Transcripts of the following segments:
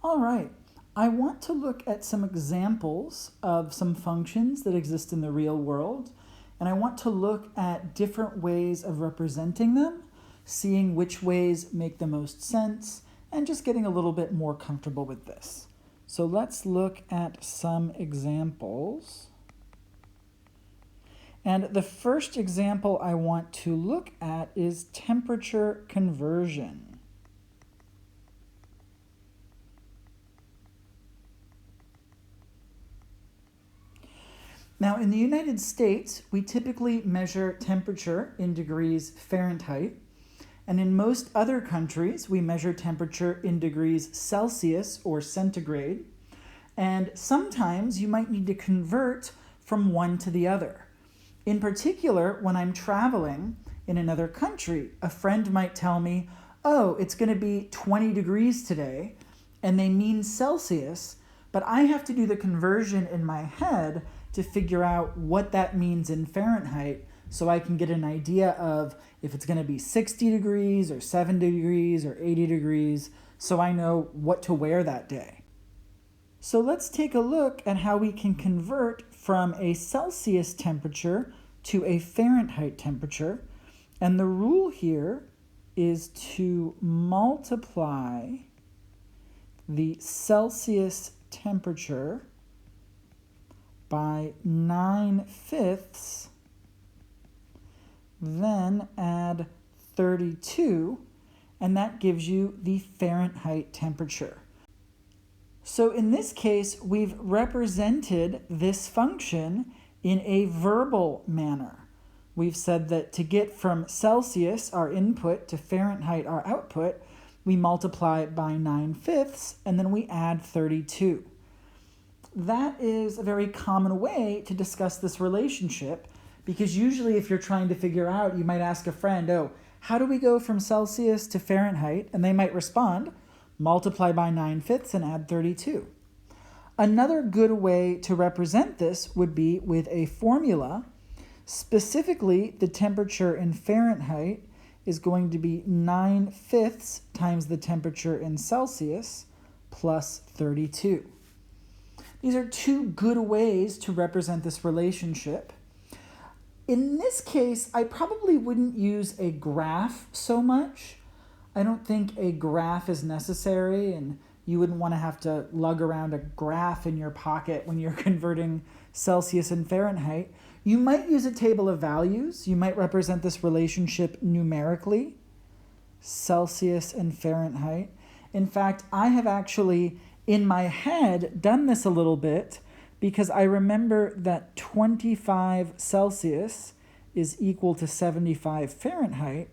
All right, I want to look at some examples of some functions that exist in the real world, and I want to look at different ways of representing them, seeing which ways make the most sense, and just getting a little bit more comfortable with this. So let's look at some examples. And the first example I want to look at is temperature conversion. Now, in the United States, we typically measure temperature in degrees Fahrenheit, and in most other countries, we measure temperature in degrees Celsius or centigrade, and sometimes you might need to convert from one to the other. In particular, when I'm traveling in another country, a friend might tell me, oh, it's going to be 20 degrees today, and they mean Celsius, but I have to do the conversion in my head to figure out what that means in Fahrenheit so I can get an idea of if it's going to be 60 degrees or 70 degrees or 80 degrees, so I know what to wear that day. So let's take a look at how we can convert from a Celsius temperature to a Fahrenheit temperature. And the rule here is to multiply the Celsius temperature by 9/5, then add 32, and that gives you the Fahrenheit temperature. So in this case, we've represented this function in a verbal manner. We've said that to get from Celsius, our input, to Fahrenheit, our output, we multiply by 9/5, and then we add 32. That is a very common way to discuss this relationship, because usually if you're trying to figure out, you might ask a friend, oh, how do we go from Celsius to Fahrenheit? And they might respond, multiply by 9/5 and add 32. Another good way to represent this would be with a formula. Specifically, the temperature in Fahrenheit is going to be 9/5 times the temperature in Celsius plus 32. These are two good ways to represent this relationship. In this case, I probably wouldn't use a graph so much. I don't think a graph is necessary, and you wouldn't want to have to lug around a graph in your pocket when you're converting Celsius and Fahrenheit. You might use a table of values. You might represent this relationship numerically, Celsius and Fahrenheit. In fact, I have actually, in my head, done this a little bit because I remember that 25 Celsius is equal to 75 Fahrenheit,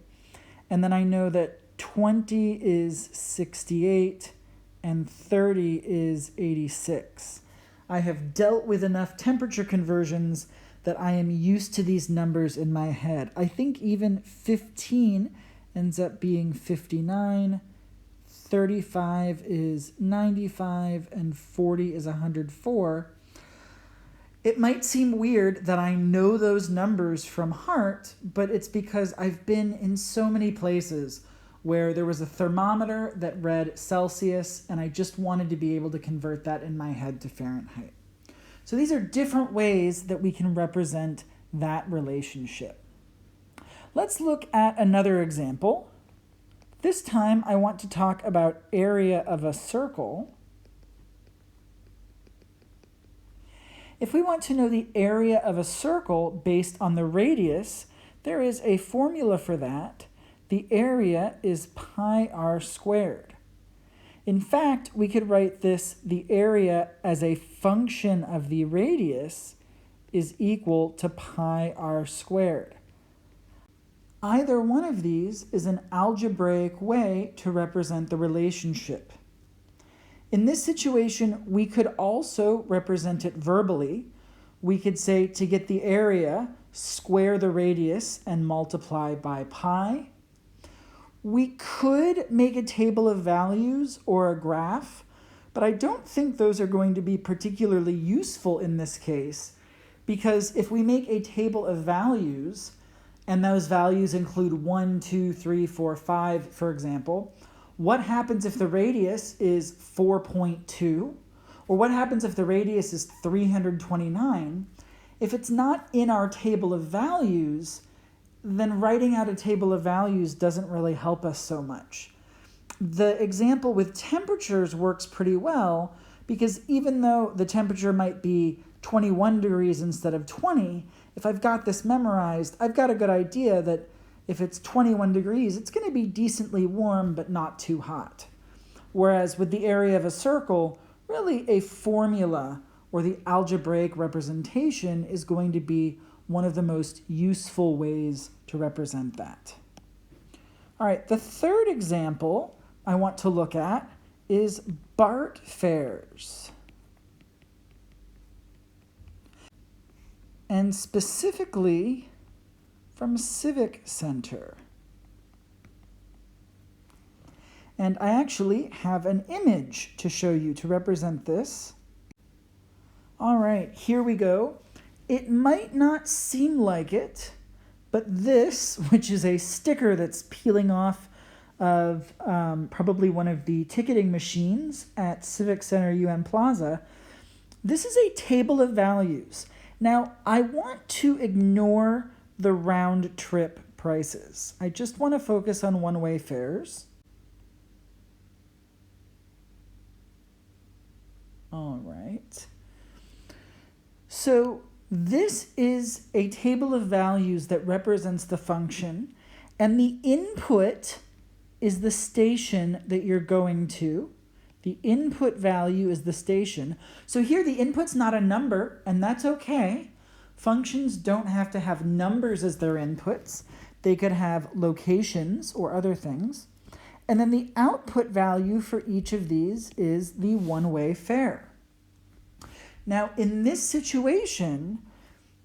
and then I know that 20 is 68 and 30 is 86. I have dealt with enough temperature conversions that I am used to these numbers in my head. I think even 15 ends up being 59, 35 is 95, and 40 is 104. It might seem weird that I know those numbers from heart, but it's because I've been in so many places where there was a thermometer that read Celsius, and I just wanted to be able to convert that in my head to Fahrenheit. So these are different ways that we can represent that relationship. Let's look at another example. This time I want to talk about area of a circle. If we want to know the area of a circle based on the radius, there is a formula for that. The area is pi r squared. In fact, we could write this, the area as a function of the radius is equal to pi r squared. Either one of these is an algebraic way to represent the relationship. In this situation, we could also represent it verbally. We could say to get the area, square the radius and multiply by pi. We could make a table of values or a graph, but I don't think those are going to be particularly useful in this case, because if we make a table of values, and those values include 1, 2, 3, 4, 5, for example, What happens if the radius is 4.2? Or what happens if the radius is 329? If it's not in our table of values, then writing out a table of values doesn't really help us so much. The example with temperatures works pretty well because even though the temperature might be 21 degrees instead of 20, if I've got this memorized, I've got a good idea that if it's 21 degrees, it's going to be decently warm but not too hot. Whereas with the area of a circle, really a formula or the algebraic representation is going to be one of the most useful ways to represent that. All right, the third example I want to look at is BART fares. And specifically from Civic Center. And I actually have an image to show you to represent this. All right, here we go. It might not seem like it, but this, which is a sticker that's peeling off of probably one of the ticketing machines at Civic Center UM Plaza, this is a table of values. Now, I want to ignore the round trip prices. I just want to focus on one-way fares. All right. So this is a table of values that represents the function, and the input is the station that you're going to. The input value is the station. So here the input's not a number, and that's okay. Functions don't have to have numbers as their inputs. They could have locations or other things. And then the output value for each of these is the one-way fare. Now, in this situation,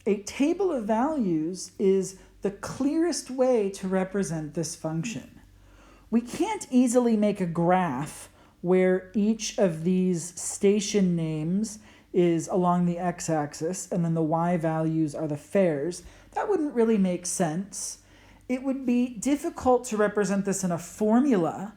a table of values is the clearest way to represent this function. We can't easily make a graph where each of these station names is along the x-axis and then the y values are the fares. That wouldn't really make sense. It would be difficult to represent this in a formula.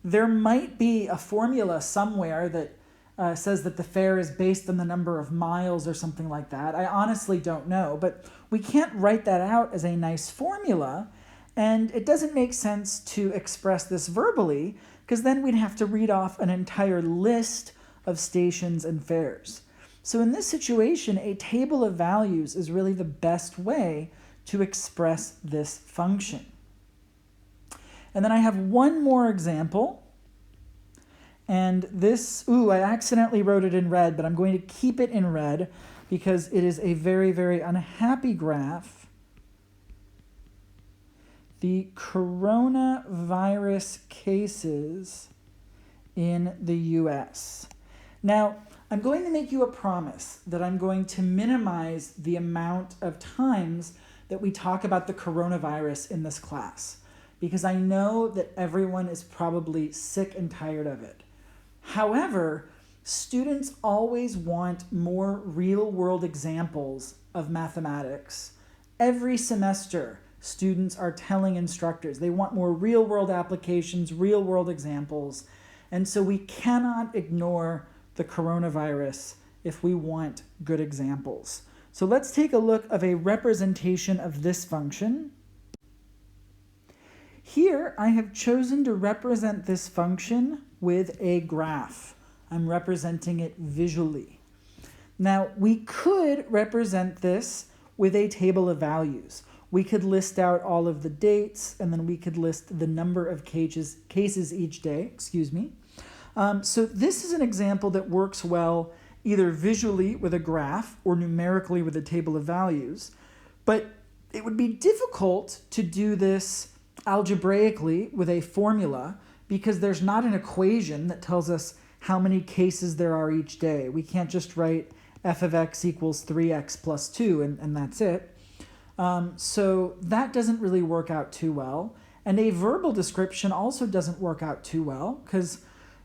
There might be a formula somewhere that says that the fare is based on the number of miles or something like that. I honestly don't know, but we can't write that out as a nice formula, and it doesn't make sense to express this verbally because then we'd have to read off an entire list of stations and fares. So in this situation, a table of values is really the best way to express this function. And then I have one more example. And this, I accidentally wrote it in red, but I'm going to keep it in red because it is a very, very unhappy graph. The coronavirus cases in the US. Now, I'm going to make you a promise that I'm going to minimize the amount of times that we talk about the coronavirus in this class, because I know that everyone is probably sick and tired of it. However, students always want more real-world examples of mathematics. Every semester, students are telling instructors they want more real-world applications, real-world examples, and so we cannot ignore the coronavirus if we want good examples. So let's take a look of a representation of this function. Here, I have chosen to represent this function with a graph. I'm representing it visually. Now, we could represent this with a table of values. We could list out all of the dates, and then we could list the number of cases each day, So this is an example that works well either visually with a graph or numerically with a table of values. But it would be difficult to do this algebraically with a formula because there's not an equation that tells us how many cases there are each day. We can't just write f of x equals 3x plus 2 and that's it. So that doesn't really work out too well. And a verbal description also doesn't work out too well because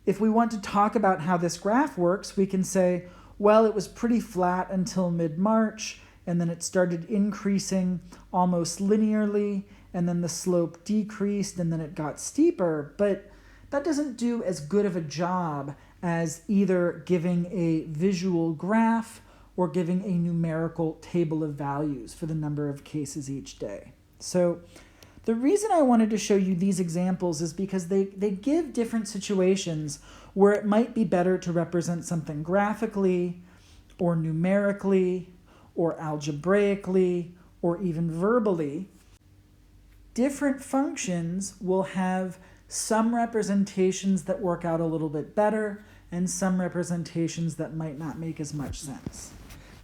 if we want to talk about how this graph works, we can say, well, it was pretty flat until mid-March, and then it started increasing almost linearly, and then the slope decreased, and then it got steeper. But that doesn't do as good of a job as either giving a visual graph or giving a numerical table of values for the number of cases each day. So the reason I wanted to show you these examples is because they give different situations where it might be better to represent something graphically or numerically or algebraically or even verbally. Different functions will have some representations that work out a little bit better and some representations that might not make as much sense.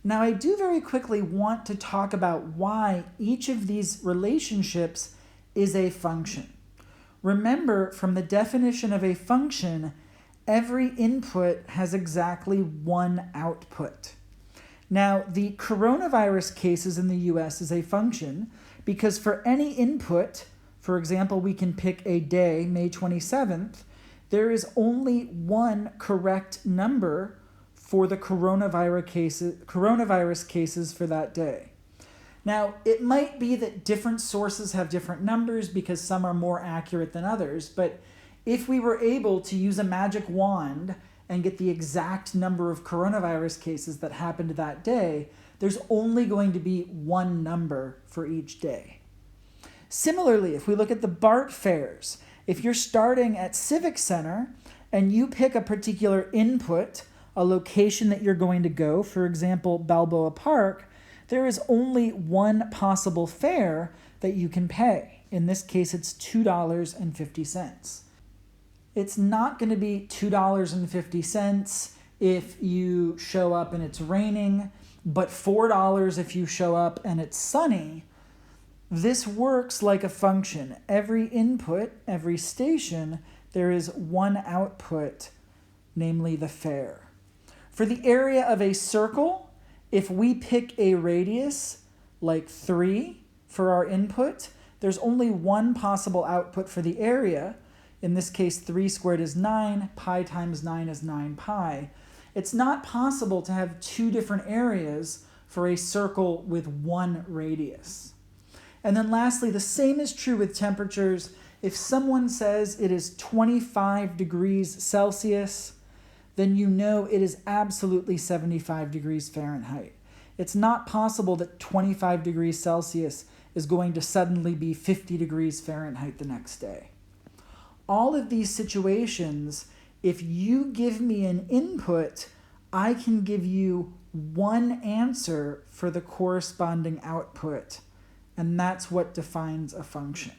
Now, I do very quickly want to talk about why each of these relationships is a function. Remember, from the definition of a function, every input has exactly one output. Now, the coronavirus cases in the US is a function because for any input, for example, we can pick a day, May 27th, there is only one correct number for the coronavirus cases for that day. Now, it might be that different sources have different numbers because some are more accurate than others, but if we were able to use a magic wand and get the exact number of coronavirus cases that happened that day, there's only going to be one number for each day. Similarly, if we look at the BART fares, if you're starting at Civic Center and you pick a particular input, a location that you're going to go, for example, Balboa Park, there is only one possible fare that you can pay. In this case, it's $2.50. It's not going to be $2.50 if you show up and it's raining, but $4 if you show up and it's sunny. This works like a function. Every input, every station, there is one output, namely the fare. For the area of a circle, if we pick a radius like 3 for our input, there's only one possible output for the area. In this case, 3 squared is 9, pi times 9 is 9 pi. It's not possible to have two different areas for a circle with one radius. And then lastly, the same is true with temperatures. If someone says it is 25 degrees Celsius, then you know it is absolutely 75 degrees Fahrenheit. It's not possible that 25 degrees Celsius is going to suddenly be 50 degrees Fahrenheit the next day. All of these situations, if you give me an input, I can give you one answer for the corresponding output, and that's what defines a function.